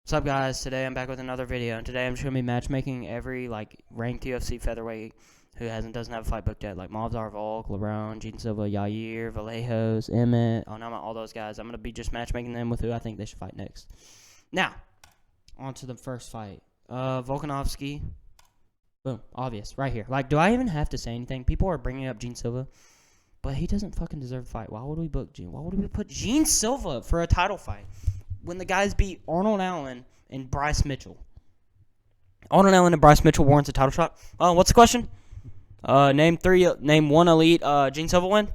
What's up, guys? Today I'm back with another video, and today I'm just gonna be matchmaking every ranked UFC featherweight who doesn't have a fight booked yet, like Movsar, Volk, LeBron, Gene Silva, Yair, Vallejos, Emmett, all those guys. I'm gonna be just matchmaking them with who I think they should fight next. Now, on to the first fight. Volkanovski. Boom, obvious, right here. Like, do I even have to say anything? People are bringing up Gene Silva, but he doesn't fucking deserve the fight. Why would we book Gene? Why would we put Gene Silva for a title fight when the guys beat Arnold Allen and Bryce Mitchell? Arnold Allen and Bryce Mitchell warrants a title shot. What's the question? Name one elite Gene Silva win.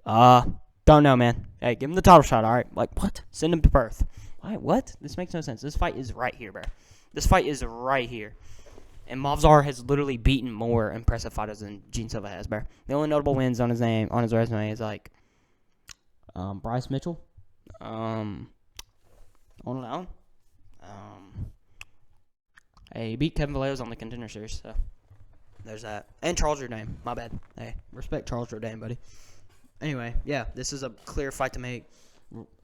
Don't know, man. Hey, give him the title shot, all right? Like, what? Send him to Perth. Why? What? This makes no sense. This fight is right here, bro. This fight is right here. And Movsar has literally beaten more impressive fighters than Gene Silva has, bro. The only notable wins on his resume is like Bryce Mitchell, Arnold Allen. He beat Kevin Vallejos on the Contender Series, so there's that. And Charles Jourdain, my bad. Hey, respect Charles Jourdain, buddy. Anyway, yeah, this is a clear fight to make.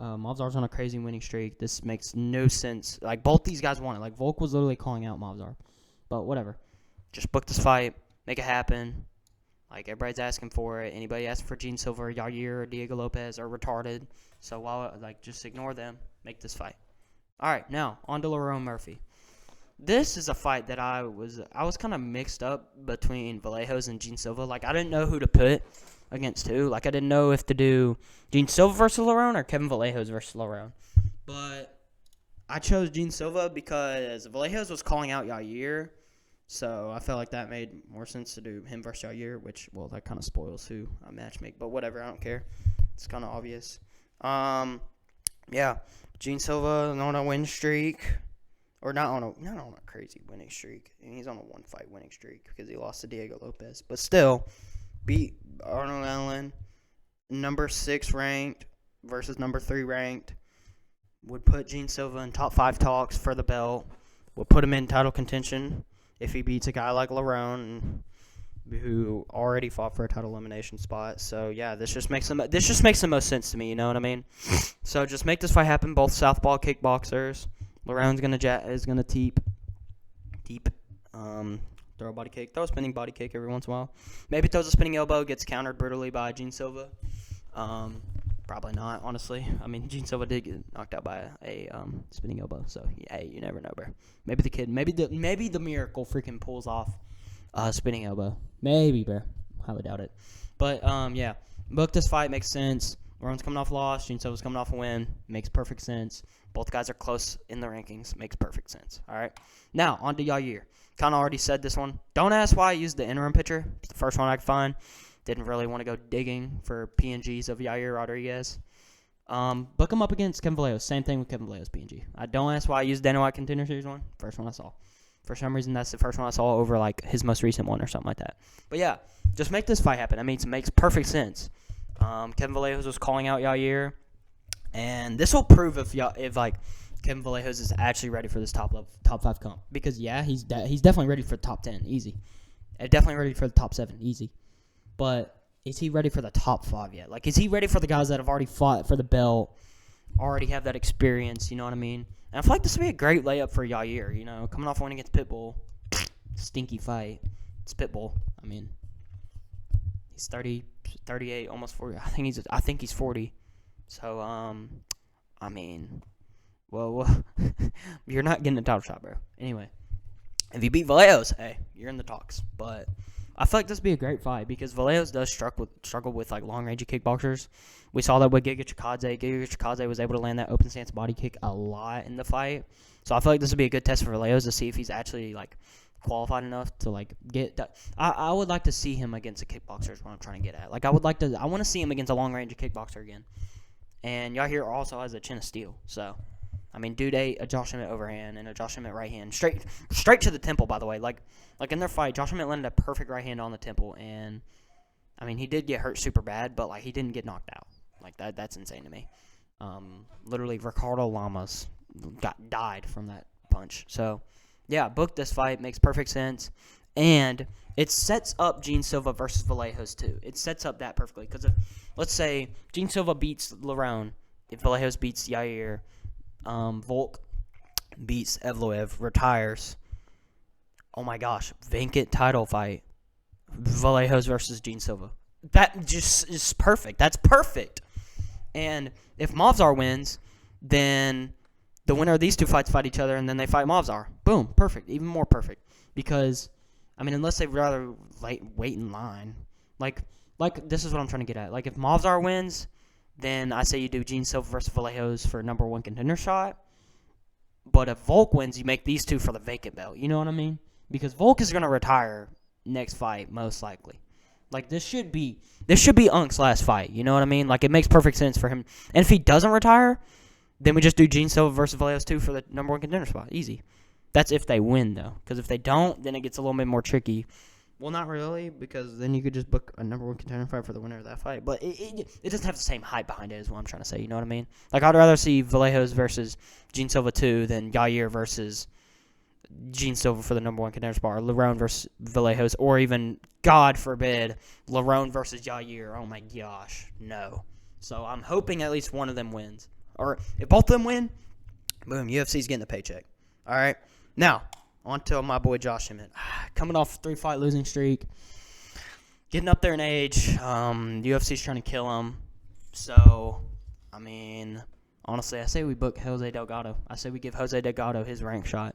Movsar's on a crazy winning streak. This makes no sense. Like, both these guys won it. Like, Volk was literally calling out Movsar. But whatever. Just book this fight. Make it happen. Like, everybody's asking for it. Anybody asking for Gene Silva, Yair, or Diego Lopez are retarded. So, just ignore them. Make this fight. All right, now, on to Lerone Murphy. This is a fight that I was kind of mixed up between Vallejos and Gene Silva. Like, I didn't know who to put against who. Like, I didn't know if to do Gene Silva versus Lerone or Kevin Vallejos versus Lerone. But I chose Gene Silva because Vallejos was calling out Yair. So I felt like that made more sense to do him versus Yair, which, well, that kind of spoils who I matchmake. But whatever, I don't care. It's kind of obvious. Yeah, Gene Silva on a win streak. Or not on a crazy winning streak. He's on a one-fight winning streak because he lost to Diego Lopez. But still, beat Arnold Allen, number 6 ranked versus number 3 ranked. Would put Gene Silva in top 5 talks for the belt. Would put him in title contention if he beats a guy like Lerone, who already fought for a title elimination spot. So yeah, this just makes the most sense to me. You know what I mean? So just make this fight happen. Both southpaw kickboxers. Lerone's gonna teep, throw a body kick, throw a spinning body kick every once in a while. Maybe throws a spinning elbow, gets countered brutally by Gene Silva. Probably not, honestly. I mean, Gene Silva did get knocked out by a spinning elbow, so hey, you never know, bro. Maybe the miracle freaking pulls off a spinning elbow. Maybe, bro. Highly doubt it. But yeah, book this fight, makes sense. Lerone's coming off a loss. Gene Silva's coming off a win. Makes perfect sense. Both guys are close in the rankings. Makes perfect sense. All right. Now, on to Yair. Kind of already said this one. Don't ask why I used the interim picture. It's the first one I could find. Didn't really want to go digging for PNGs of Yair Rodriguez. Book him up against Kevin Vallejos. Same thing with Kevin Vallejos PNG. I don't ask why I used Dana White Contender Series one. First one I saw. For some reason, that's the first one I saw over like his most recent one or something like that. But yeah, just make this fight happen. I mean, it makes perfect sense. Kevin Vallejos was calling out Yair, and this will prove if Kevin Vallejos is actually ready for this top 5 comp. Because yeah, he's definitely ready for the top 10, easy. And definitely ready for the top 7, easy. But is he ready for the top 5 yet? Like, is he ready for the guys that have already fought for the belt, already have that experience? You know what I mean? And I feel like this would be a great layup for Yair. You know, coming off winning against Pitbull, stinky fight. It's Pitbull. I mean, he's 30. 38, almost 40. I think he's 40. So, I mean, well, you're not getting a title shot, bro. Anyway, if you beat Vallejos, hey, you're in the talks. But I feel like this would be a great fight because Vallejos does struggle with like long-range kickboxers. We saw that with Giga Chikadze. Giga Chikadze was able to land that open stance body kick a lot in the fight. So I feel like this would be a good test for Vallejos to see if he's actually like qualified enough to like get that. I would like to see him against a kickboxer is what I'm trying to get at. Like, I want to see him against a long range kickboxer again. And Yair also has a chin of steel. So I mean, dude ate a Josh Emmett overhand and a Josh Emmett right hand straight to the temple, by the way. Like in their fight, Josh Emmett landed a perfect right hand on the temple, and I mean, he did get hurt super bad, but like he didn't get knocked out. Like that's insane to me. Literally Ricardo Lamas died from that punch. So yeah, book this fight. Makes perfect sense. And it sets up Gene Silva versus Vallejos, too. It sets up that perfectly. Because let's say Gene Silva beats Lerone. If Vallejos beats Yair, Volk beats Evloev, retires. Oh my gosh, vacant title fight. Vallejos versus Gene Silva. That just is perfect. That's perfect. And if Movzar wins, then the winner of these two fights fight each other, and then they fight Movzar. Boom, perfect. Even more perfect. Because, I mean, unless they'd rather wait in line. Like this is what I'm trying to get at. Like, if Movzar wins, then I say you do Gene Silva versus Vallejos for number 1 contender shot. But if Volk wins, you make these two for the vacant belt. You know what I mean? Because Volk is going to retire next fight, most likely. Like, this should be Unk's last fight. You know what I mean? Like, it makes perfect sense for him. And if he doesn't retire, then we just do Gene Silva versus Vallejos 2 for the number 1 contender spot. Easy. That's if they win, though. Because if they don't, then it gets a little bit more tricky. Well, not really, because then you could just book a number 1 contender fight for the winner of that fight. But it doesn't have the same hype behind it, is what I'm trying to say. You know what I mean? Like, I'd rather see Vallejos versus Gene Silva 2 than Yair versus Gene Silva for the number 1 contender spot, or Lerone versus Vallejos, or even, God forbid, Lerone versus Yair. Oh my gosh, no. So I'm hoping at least one of them wins. Or if both of them win, boom, UFC's getting a paycheck. All right, now on to my boy Josh Emmett. Coming off a 3-fight losing streak, getting up there in age. UFC's trying to kill him. So, I mean, honestly, I say we book Jose Delgado. I say we give Jose Delgado his rank shot.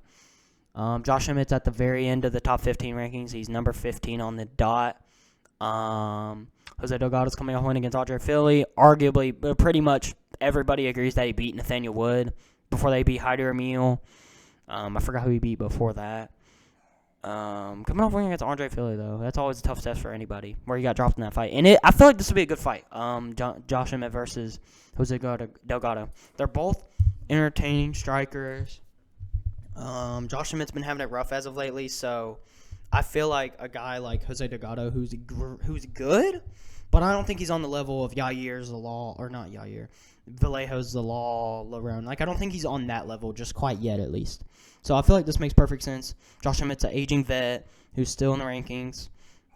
Josh Emmett's at the very end of the top 15 rankings. He's number 15 on the dot. Jose Delgado's coming off win against Andre Fili. Arguably, pretty much everybody agrees that he beat Nathaniel Wood before they beat Haider Emil. I forgot who he beat before that. Coming off winning against Andre Fili, though, that's always a tough test for anybody where he got dropped in that fight. And I feel like this would be a good fight. Josh Emmett versus Jose Delgado. They're both entertaining strikers. Josh Emmett's been having it rough as of lately, so I feel like a guy like Jose Delgado who's good, but I don't think he's on the level of Yair Zalal, or not Yair, Vallejos, Zalal, Lerone. Like, I don't think he's on that level just quite yet, at least. So I feel like this makes perfect sense. Josh Emmett's an aging vet who's still in the rankings.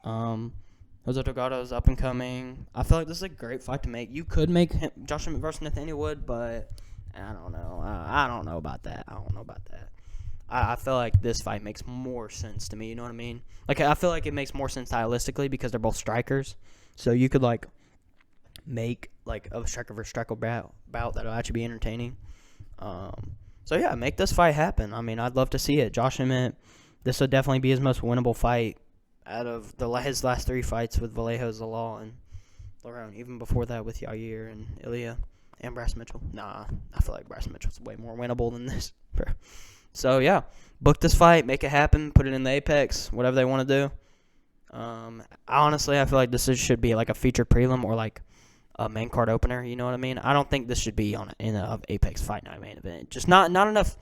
Jose Delgado's up and coming. I feel like this is a great fight to make. You could make Josh Emmett versus Nathaniel Wood, but I don't know. I don't know about that. I feel like this fight makes more sense to me, you know what I mean? Like, I feel like it makes more sense stylistically because they're both strikers. So you could, like, make, like, a striker versus striker bout that'll actually be entertaining. So, yeah, make this fight happen. I mean, I'd love to see it. Josh Emmett, this would definitely be his most winnable fight out of his last 3 fights with Vallejos, Zalal, and Lerone. Even before that with Yair and Ilya and Bryce Mitchell. Nah, I feel like Bryce Mitchell's way more winnable than this, bro. So, yeah, book this fight, make it happen, put it in the Apex, whatever they want to do. Honestly, I feel like this should be like a featured prelim or like a main card opener, you know what I mean? I don't think this should be in a Apex Fight Night main event. Just not enough.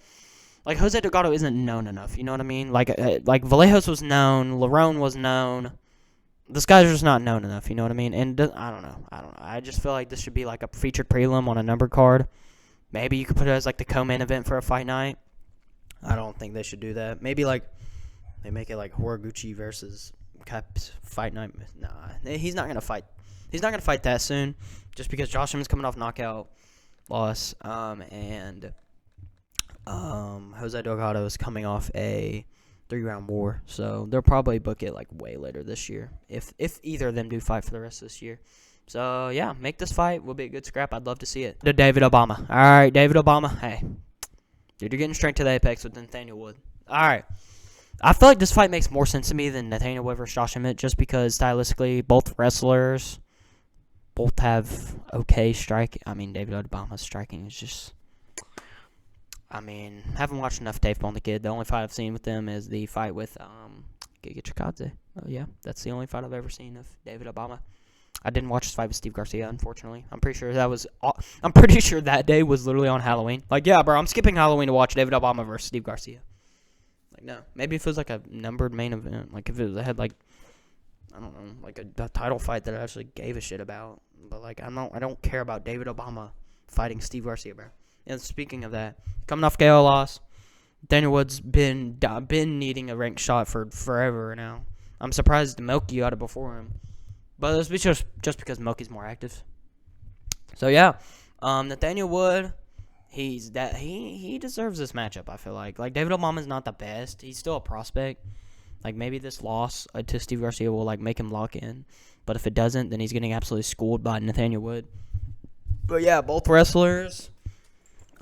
Like, Jose Delgado isn't known enough, you know what I mean? Like Vallejos was known, Lerone was known. This guy's just not known enough, you know what I mean? And I don't know. I just feel like this should be like a featured prelim on a numbered card. Maybe you could put it as like the co-main event for a fight night. I don't think they should do that. Maybe, like, they make it like Horiguchi versus Caps Fight Night. Nah, he's not going to fight. He's not going to fight that soon just because Josh Emmett's coming off knockout loss. And Jose Delgado is coming off a 3-round war. So they'll probably book it, like, way later this year if either of them do fight for the rest of this year. So, yeah, make this fight. Will be a good scrap. I'd love to see it. To David Obama. All right, David Obama. Hey. Dude, you're getting straight to the Apex with Nathaniel Wood. All right. I feel like this fight makes more sense to me than Nathaniel Wood versus Josh Emmett just because stylistically both wrestlers both have okay striking. I mean, David Obama's striking is just... I mean, haven't watched enough Dave Bone the Kid. The only fight I've seen with them is the fight with Giga Chikadze. Oh, yeah. That's the only fight I've ever seen of David Obama. I didn't watch his fight with Steve Garcia, unfortunately. I'm pretty sure that day was literally on Halloween. Like, yeah, bro, I'm skipping Halloween to watch David Obama versus Steve Garcia. Like, no. Maybe if it was like a numbered main event. Like, if it had, like, I don't know, like a title fight that I actually gave a shit about. But, like, I don't care about David Obama fighting Steve Garcia, bro. And speaking of that, coming off KO loss, Daniel Wood's been needing a ranked shot for forever now. I'm surprised Melky got it before him. But it's just because Melky's more active. So, yeah. Nathaniel Wood he deserves this matchup. I feel like David Obama's not the best. He's still a prospect. Like maybe this loss to Steve Garcia will like make him lock in, but if it doesn't, then he's getting absolutely schooled by Nathaniel Wood. But yeah, both wrestlers.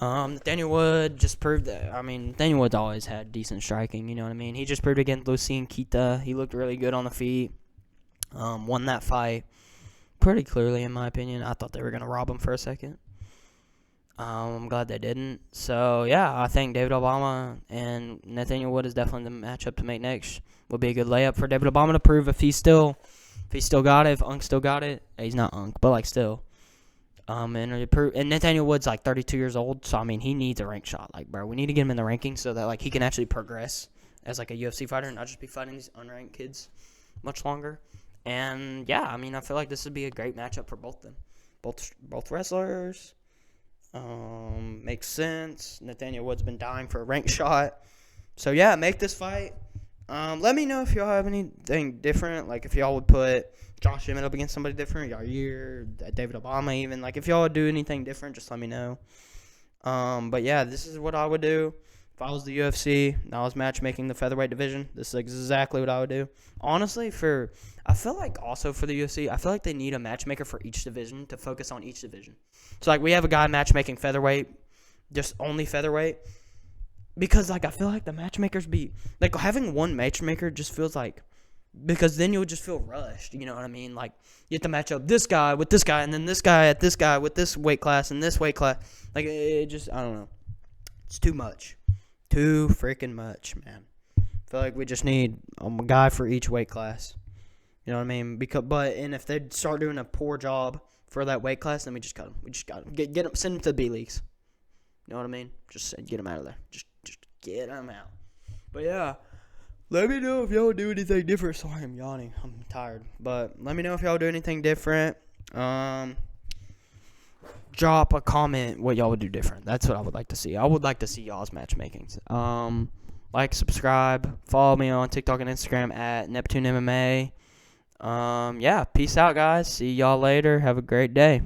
Nathaniel Wood just proved that. I mean, Nathaniel Wood's always had decent striking. You know what I mean? He just proved against Lucien Kita. He looked really good on the feet. Won that fight pretty clearly, in my opinion. I thought they were gonna rob him for a second. I'm glad they didn't. So yeah, I think David Obama and Nathaniel Wood is definitely the matchup to make next. Would be a good layup for David Obama to prove if he still got it, if Unk still got it. He's not Unk, but like still. And Nathaniel Wood's like 32 years old, so I mean he needs a rank shot. Like, bro, we need to get him in the rankings so that like he can actually progress as like a UFC fighter and not just be fighting these unranked kids much longer. And yeah, I mean I feel like this would be a great matchup for both of them. Both wrestlers. Makes sense. Nathaniel Wood's been dying for a rank shot. So yeah, make this fight. Let me know if y'all have anything different. Like if y'all would put Josh Emmett up against somebody different, Yair, David Obama even. Like if y'all would do anything different, just let me know. But yeah, this is what I would do. If I was the UFC and I was matchmaking the featherweight division, this is exactly what I would do. Honestly, I feel like also for the UFC, I feel like they need a matchmaker for each division to focus on each division. So like we have a guy matchmaking featherweight, just only featherweight. Because like I feel like the matchmakers be like having one matchmaker just feels like, because then you'll just feel rushed, you know what I mean? Like you have to match up this guy with this guy and then this guy at this guy with this weight class and this weight class. Like it just, I don't know. It's too much. Too freaking much, man. I feel like we just need a guy for each weight class. You know what I mean? And if they start doing a poor job for that weight class, then we just cut them. We just got them. Get them, send them to the B leagues. You know what I mean? Just get them out of there. Just get them out. But yeah, let me know if y'all do anything different. Sorry, I'm yawning. I'm tired. But let me know if y'all do anything different. Drop a comment what y'all would do different. That's what I would like to see. I would like to see y'all's matchmakings. Like, subscribe, follow me on TikTok and Instagram at Neptune MMA. Yeah, peace out, guys. See y'all later. Have a great day.